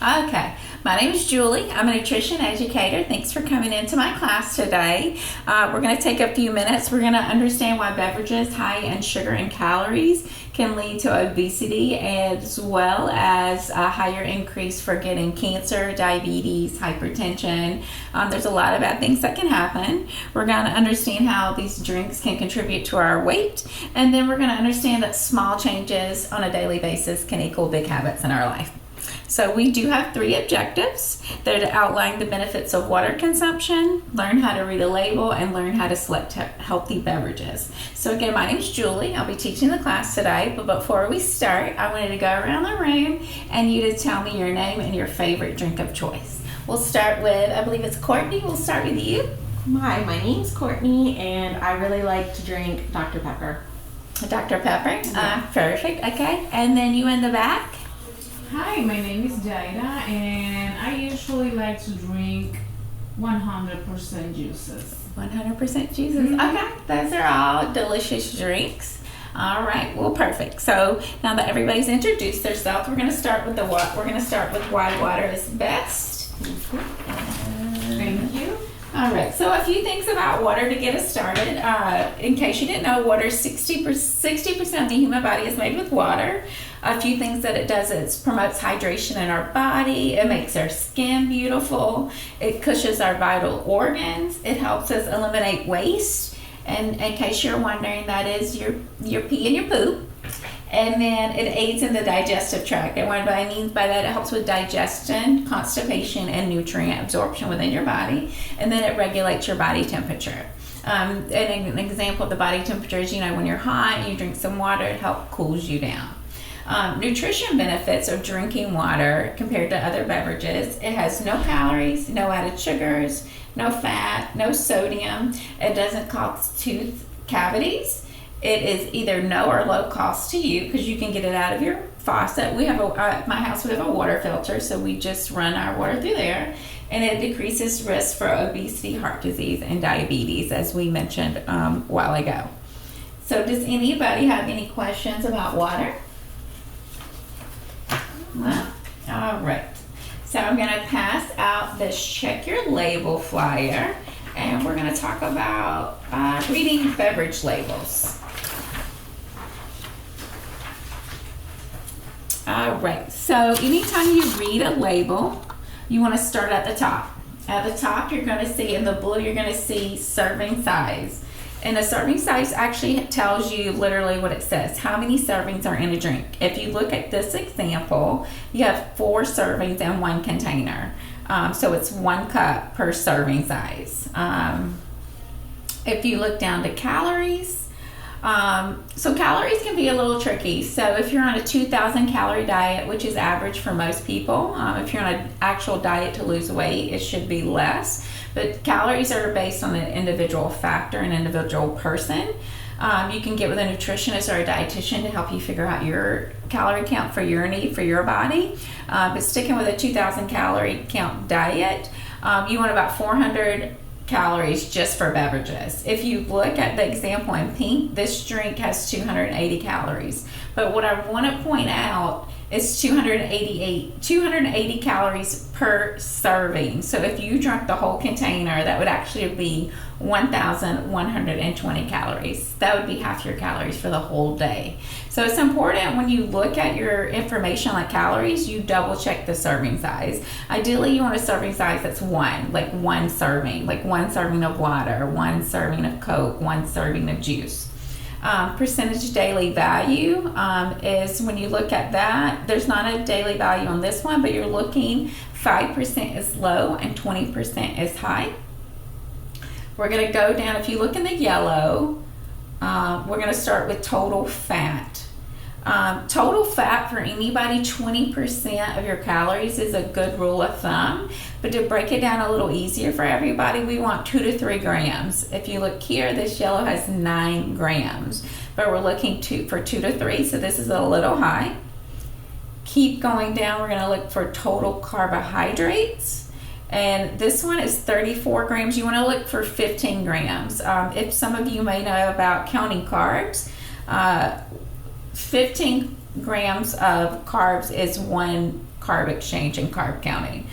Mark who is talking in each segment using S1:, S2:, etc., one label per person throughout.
S1: Okay, my name is Julie. I'm a nutrition educator. Thanks for coming into my class today. We're going to take a few minutes. We're going to understand why beverages high in sugar and calories can lead to obesity, as well as a higher increase for getting cancer, diabetes, hypertension. There's a lot of bad things that can happen. We're going to understand how these drinks can contribute to our weight, and then we're going to understand that small changes on a daily basis can equal big habits in our life. So we do have 3 objectives. They're to outline the benefits of water consumption, learn how to read a label, and learn how to select healthy beverages. So again, my name is Julie. I'll be teaching the class today, but before we start, I wanted to go around the room and you to tell me your name and your favorite drink of choice. We'll start with, I believe it's Courtney. We'll start with you.
S2: Hi, my name's Courtney, and I really like to drink Dr. Pepper.
S1: Dr. Pepper?
S2: Yeah.
S1: Perfect. Okay. And then you in the back?
S3: Hi, my name is Jaida, and I usually like to drink 100% juices.
S1: 100% juices. Okay, those are all delicious drinks. All right, well, perfect. So now that everybody's introduced themselves, we're going to start with why water is best.
S3: Thank you.
S1: All right, so a few things about water to get us started. In case you didn't know, water, 60% of the human body is made with water. A few things that it does is promotes hydration in our body. It makes our skin beautiful. It cushions our vital organs. It helps us eliminate waste. And in case you're wondering, that is your pee and your poop. And then it aids in the digestive tract. And what I mean by that, it helps with digestion, constipation, and nutrient absorption within your body. And then it regulates your body temperature. And an example of the body temperature is, when you're hot and you drink some water, it helps cools you down. Nutrition benefits of drinking water compared to other beverages. It has no calories, no added sugars, no fat, no sodium. It doesn't cause tooth cavities. It is either no or low cost to you because you can get it out of your faucet. We have at my house, we have a water filter, so we just run our water through there, and it decreases risk for obesity, heart disease, and diabetes, as we mentioned a while ago. So does anybody have any questions about water? No? All right. So I'm going to pass out this check your label flyer, and we're going to talk about reading beverage labels. All right, so anytime you read a label, you want to start at the top. At the top, you're going to see, in the blue, you're going to see serving size. And the serving size actually tells you literally what it says, how many servings are in a drink. If you look at this example, you have 4 servings in one container. So it's 1 cup per serving size. If you look down to calories, so calories can be a little tricky. So if you're on a 2,000 calorie diet, which is average for most people, if you're on an actual diet to lose weight, it should be less. But calories are based on an individual factor, an individual person. You can get with a nutritionist or a dietitian to help you figure out your calorie count for your need, for your body. But sticking with a 2,000 calorie count diet, you want about 400 calories just for beverages. If you look at the example in pink, this drink has 280 calories. But what I want to point out is 280 calories per serving. So if you drank the whole container, that would actually be 1,120 calories. That would be half your calories for the whole day. So it's important when you look at your information like calories, you double check the serving size. Ideally, you want a serving size that's 1 serving, like 1 serving of water, 1 serving of Coke, 1 serving of juice. Percentage daily value is when you look at that, there's not a daily value on this one, but you're looking 5% is low and 20% is high. We're going to go down, if you look in the yellow, we're going to start with total fat. Total fat for anybody, 20% of your calories is a good rule of thumb. But to break it down a little easier for everybody, we want 2 to 3 grams. If you look here, this yellow has 9 grams, but we're looking for 2 to 3, so this is a little high. Keep going down, we're going to look for total carbohydrates. And this one is 34 grams. You want to look for 15 grams. If some of you may know about counting carbs, 15 grams of carbs is 1 carb exchange and carb counting.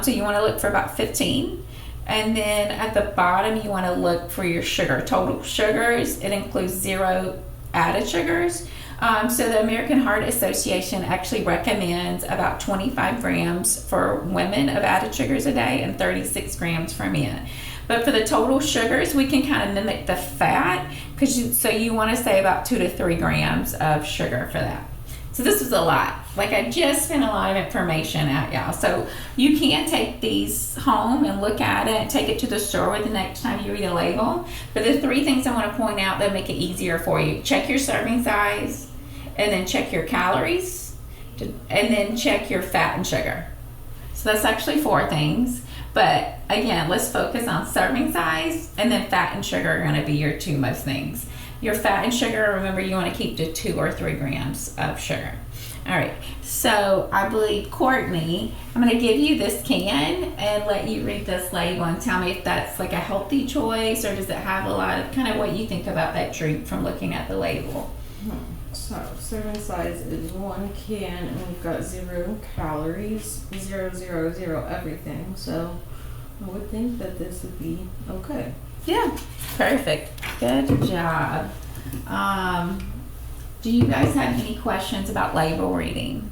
S1: So you want to look for about 15. And then at the bottom, you want to look for your sugar. Total sugars, it includes 0 added sugars. So the American Heart Association actually recommends about 25 grams for women of added sugars a day and 36 grams for men. But for the total sugars, we can kind of mimic the fat, so you want to say about 2 to 3 grams of sugar for that. So this was a lot. Like, I just spent a lot of information at y'all. So you can take these home and look at it and take it to the store with the next time you read a label. But the 3 things I want to point out that make it easier for you: check your serving size, and then check your calories, and then check your fat and sugar. So that's actually 4 things. But again, let's focus on serving size, and then fat and sugar are going to be your 2 most things. Your fat and sugar, remember, you want to keep to 2 or 3 grams of sugar. All right, so I believe, Courtney, I'm going to give you this can and let you read this label and tell me if that's like a healthy choice, or does it have a lot of kind of what you think about that drink from looking at the label.
S2: So serving size is 1 can, and we've got 0 calories, 0, 0, 0 everything. So I would think that this would be okay.
S1: Yeah, perfect. Good job. Do you guys have any questions about label reading?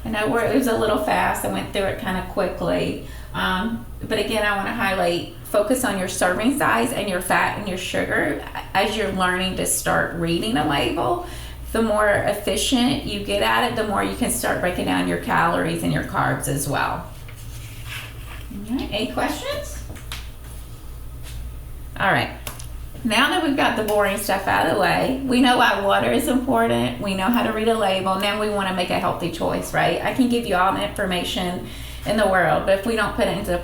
S1: I know it was a little fast. I went through it kind of quickly. But again, I want to highlight, focus on your serving size and your fat and your sugar as you're learning to start reading a label. The more efficient you get at it, the more you can start breaking down your calories and your carbs as well. All right, any questions? All right, now that we've got the boring stuff out of the way, we know why water is important, we know how to read a label, now we want to make a healthy choice, right? I can give you all the information in the world, but if we don't put it into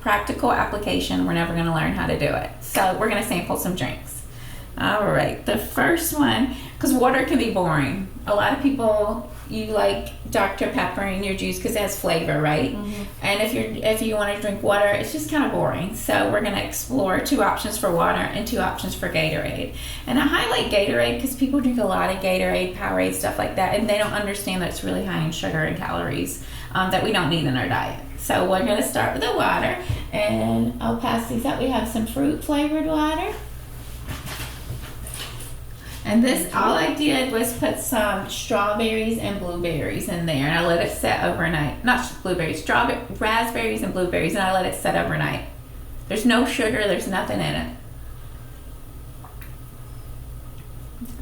S1: practical application, we're never going to learn how to do it. So we're going to sample some drinks. All right, the first one, because water can be boring. A lot of people, you like Dr. Pepper in your juice because it has flavor, right? Mm-hmm. And if you want to drink water, it's just kind of boring. So we're going to explore 2 options for water and 2 options for Gatorade. And I highlight Gatorade because people drink a lot of Gatorade, Powerade, stuff like that, and they don't understand that it's really high in sugar and calories that we don't need in our diet. So we're going to start with the water, and I'll pass these out. We have some fruit flavored water. And this, all I did was put some strawberries and blueberries in there, and I let it set overnight. Not blueberries, raspberries and blueberries, and I let it set overnight. There's no sugar, there's nothing in it.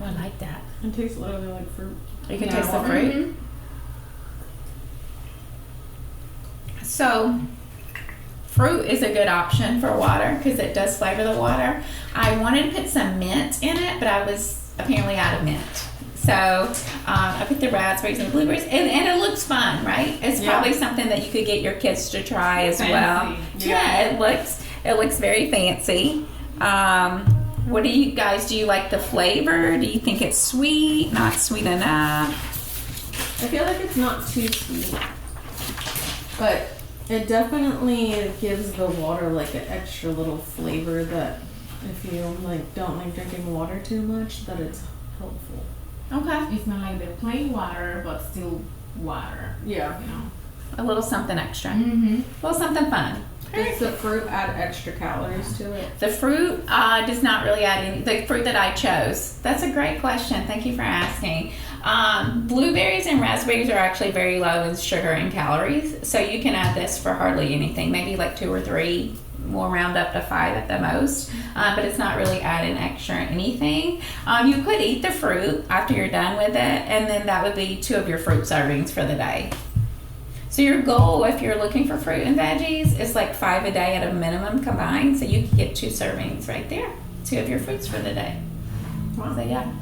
S1: Oh, I like that.
S2: It tastes literally like fruit.
S1: You can taste the fruit. Mm-hmm. So, fruit is a good option for water because it does flavor the water. I wanted to put some mint in it, but I was apparently out of mint. So I put the raspberries and the blueberries, and it looks fun, right? It's probably something that you could get your kids to try as well. Yeah, it looks very fancy. What do you like the flavor? Do you think it's sweet, not sweet enough?
S2: I feel like it's not too sweet, but it definitely gives the water like an extra little flavor that if you don't like drinking water too much, that it's helpful.
S1: Okay.
S3: It's not like the plain water, but still water.
S2: Yeah.
S3: You know.
S1: A little something extra.
S3: Mm-hmm.
S1: A little something fun.
S2: Does the fruit add extra calories to it?
S1: The fruit does not really add any. The fruit that I chose. That's a great question. Thank you for asking. Blueberries and raspberries are actually very low in sugar and calories, so you can add this for hardly anything. Maybe like 2 or 3. We'll round up to 5 at the most, but it's not really adding extra anything. You could eat the fruit after you're done with it, and then that would be 2 of your fruit servings for the day. So your goal, if you're looking for fruit and veggies, is like 5 a day at a minimum combined, so you can get 2 servings right there, 2 of your fruits for the day. So yeah.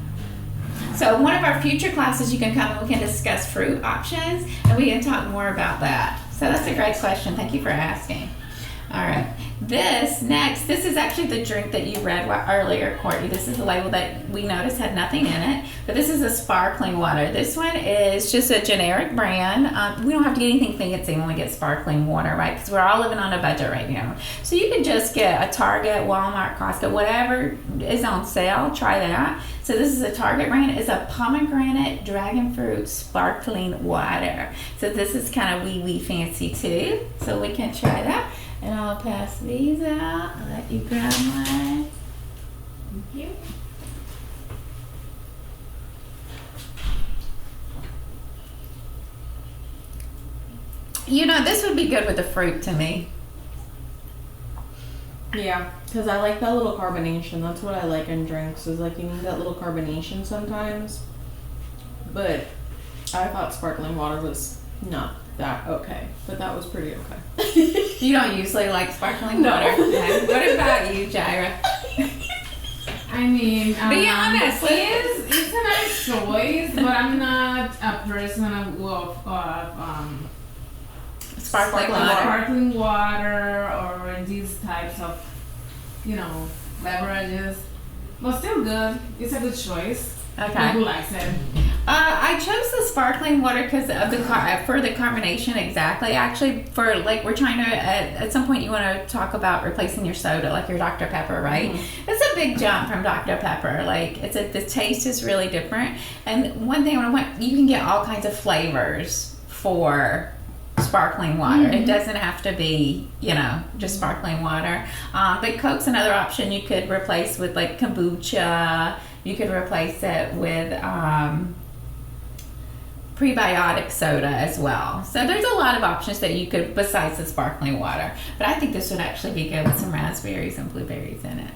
S1: So one of our future classes, you can come and we can discuss fruit options, and we can talk more about that. So that's a great question. Thank you for asking. All right. This is actually the drink that you read earlier, Courtney. This is the label that we noticed had nothing in it, but this is a sparkling water. This one is just a generic brand. We don't have to get anything fancy when we get sparkling water, right? Because we're all living on a budget right now. So you can just get a Target, Walmart, Costco, whatever is on sale. Try that. So this is a Target brand. It's a pomegranate dragon fruit sparkling water. So this is kind of wee fancy too. So we can try that. And I'll pass these out. I'll let you grab one.
S3: Thank you.
S1: You know, this would be good with the fruit to me.
S2: Yeah, because I like that little carbonation. That's what I like in drinks, is like you need that little carbonation sometimes. But I thought sparkling water was not that okay, but that was pretty okay.
S1: You don't usually like sparkling
S2: No.
S1: water. Okay. What about you, Jaira?
S3: I mean,
S1: Be honest.
S3: it's a nice choice, but I'm not a person of
S1: Sparkling water.
S3: sparkling water or these types of, beverages. But still good. It's a good choice.
S1: Okay.
S3: Who likes it?
S1: I chose the sparkling water because of for the carbonation. Exactly. Actually, for like we're trying to at some point you want to talk about replacing your soda, like your Dr. Pepper, right?
S2: Mm-hmm.
S1: It's a big jump from Dr. Pepper. Like the taste is really different. And one thing you can get all kinds of flavors for sparkling water. It doesn't have to be, just sparkling water. But Coke's another option you could replace with like kombucha. You could replace it with prebiotic soda as well. So there's a lot of options that you could, besides the sparkling water. But I think this would actually be good with some raspberries and blueberries in it.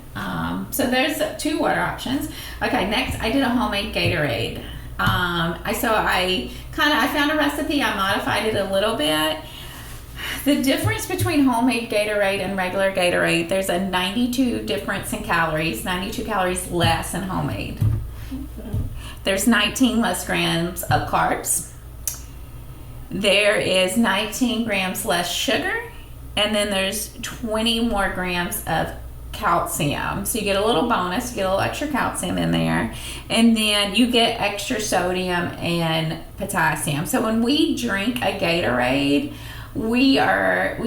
S1: So there's 2 water options. Okay, next I did a homemade Gatorade. I found a recipe, I modified it a little bit. The difference between homemade Gatorade and regular Gatorade, there's a 92 difference in calories, 92 calories less in homemade. There's 19 less grams of carbs. There is 19 grams less sugar, and then there's 20 more grams of calcium. So you get a little bonus, you get a little extra calcium in there, and then you get extra sodium and potassium. So when we drink a Gatorade, we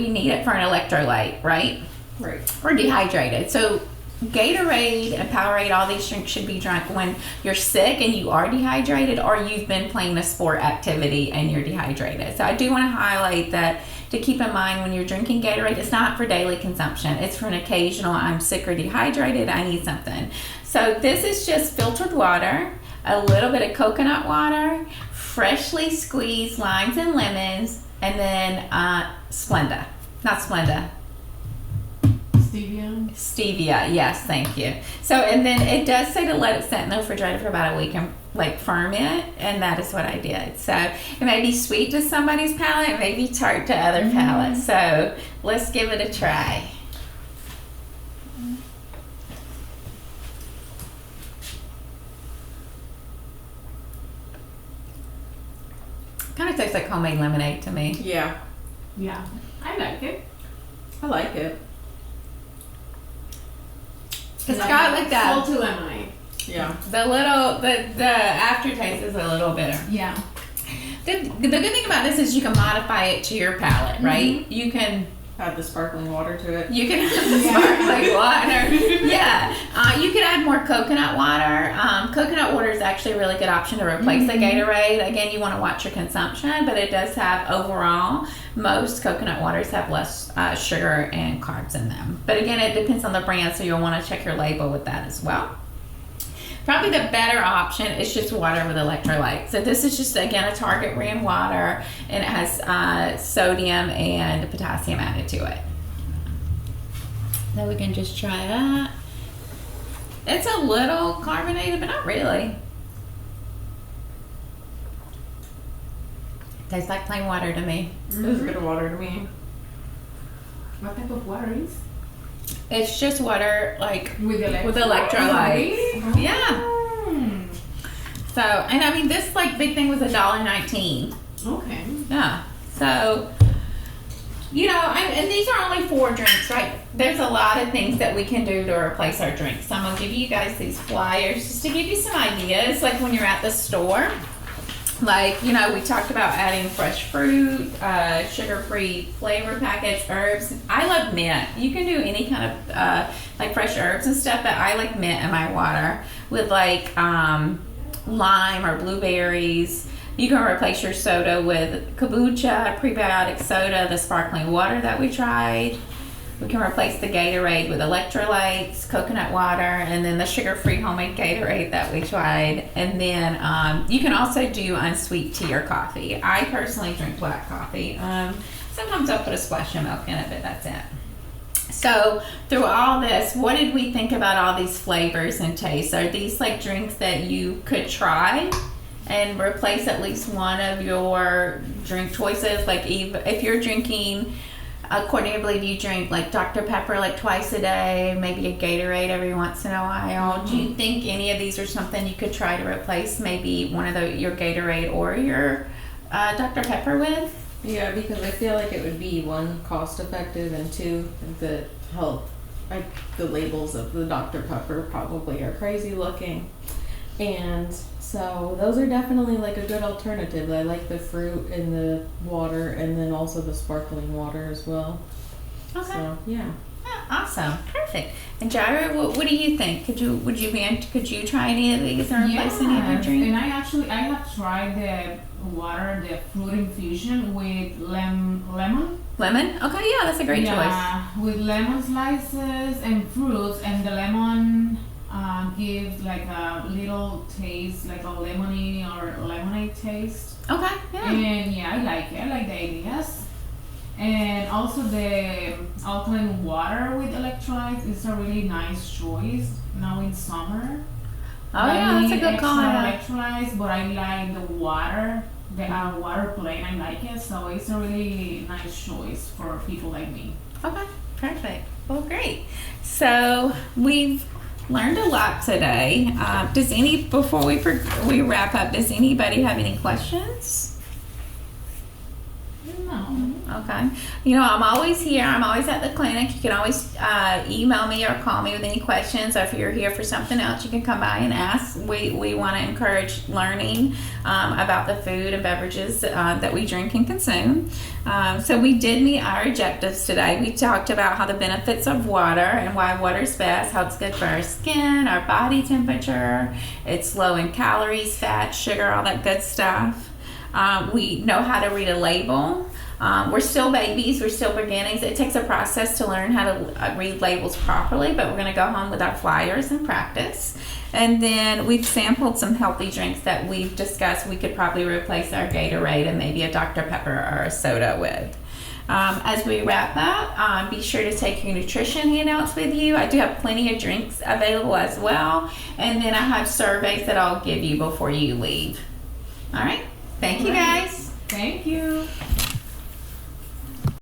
S1: need it for an electrolyte, right?
S2: Right.
S1: We're dehydrated. So Gatorade and Powerade, all these drinks should be drunk when you're sick and you are dehydrated, or you've been playing a sport activity and you're dehydrated. So I do want to highlight that, to keep in mind when you're drinking Gatorade, it's not for daily consumption. It's for an occasional, I'm sick or dehydrated, I need something. So this is just filtered water, a little bit of coconut water, freshly squeezed limes and lemons, and then Splenda. Not Splenda. Stevia, yes, thank you. So, and then it does say to let it sit in the refrigerator for about a week and like ferment, and that is what I did. So it may be sweet to somebody's palate, it may be tart to other palates. So let's give it a try. Kind of tastes like homemade lemonade to me.
S2: Yeah,
S3: Yeah, I like it.
S2: I like it.
S1: It's got like that.
S3: Salty lemonade.
S2: Yeah.
S1: The aftertaste is a little bitter.
S3: Yeah.
S1: The good thing about this is you can modify it to your palate, right? You can
S2: Add the sparkling water to it.
S1: add the sparkling water. Yeah. You could add more coconut water. Coconut water is actually a really good option to replace the Gatorade. Again, you want to watch your consumption, but it does have, overall, most coconut waters have less sugar and carbs in them. But again, it depends on the brand, so you'll want to check your label with that as well. Probably the better option is just water with electrolyte. So this is just, again, a Target brand water, and it has sodium and potassium added to it. So we can just try that. It's a little carbonated, but not really. Tastes like plain water to me.
S2: It is good water to me.
S3: What type of water is?
S1: It's just water, like,
S3: With
S1: electrolytes.
S3: Oh.
S1: Yeah. So, and I mean, this like big thing was $1.19.
S3: Okay.
S1: Yeah. So And these are only 4 drinks, right? There's a lot of things that we can do to replace our drinks. So I'm gonna give you guys these flyers just to give you some ideas, like when you're at the store. Like, we talked about adding fresh fruit, sugar-free flavor packets, herbs. I love mint. You can do any kind of like fresh herbs and stuff, but I like mint in my water with like lime or blueberries. You can replace your soda with kombucha, prebiotic soda, the sparkling water that we tried. We can replace the Gatorade with electrolytes, coconut water, and then the sugar-free homemade Gatorade that we tried. And then you can also do unsweet tea or coffee. I personally drink black coffee. Sometimes I'll put a splash of milk in it, but that's it. So through all this, what did we think about all these flavors and tastes? Are these like drinks that you could try and replace at least one of your drink choices? Like if you're drinking, Courtney, I believe you drink like Dr. Pepper like twice a day, maybe a Gatorade every once in a while. Do you think any of these are something you could try to replace maybe one of your Gatorade or your Dr. Pepper with?
S2: Yeah, because I feel like it would be, 1, cost effective, and 2, the health. Like the labels of the Dr. Pepper probably are crazy looking, and so those are definitely like a good alternative. I like the fruit and the water, and then also the sparkling water as well.
S1: Okay.
S2: So yeah.
S1: Awesome. Perfect. And Jaira, what do you think? Could you try any of these or replace any of your drinks?
S3: And I have tried the fruit infusion with lemon.
S1: Lemon? Okay, yeah, that's a great choice.
S3: Yeah, with lemon slices and fruits, and the lemon gives like a little taste, like a lemony or lemonade taste.
S1: Okay, yeah.
S3: And yeah, I like it. I like the ideas. And also the alkaline water with electrolytes is a really nice choice now in summer.
S1: Oh yeah, that's a good call.
S3: Electrolytes, but I like the water, the water plain. I like it, so it's a really nice choice for people like me.
S1: Okay, perfect. Well, great. So we've learned a lot today. Before we wrap up, does anybody have any questions?
S3: No.
S1: Okay. I'm always here. I'm always at the clinic. You can always email me or call me with any questions. Or if you're here for something else, you can come by and ask. We want to encourage learning about the food and beverages that we drink and consume. So we did meet our objectives today. We talked about how the benefits of water and why water is best, how it's good for our skin, our body temperature. It's low in calories, fat, sugar, all that good stuff. We know how to read a label. We're still babies, we're still beginnings. It takes a process to learn how to read labels properly, but we're going to go home with our flyers and practice. And then we've sampled some healthy drinks that we've discussed we could probably replace our Gatorade and maybe a Dr. Pepper or a soda with. As we wrap up, be sure to take your nutrition handouts with you. I do have plenty of drinks available as well. And then I have surveys that I'll give you before you leave. All right. Thank you, guys.
S3: Thank you.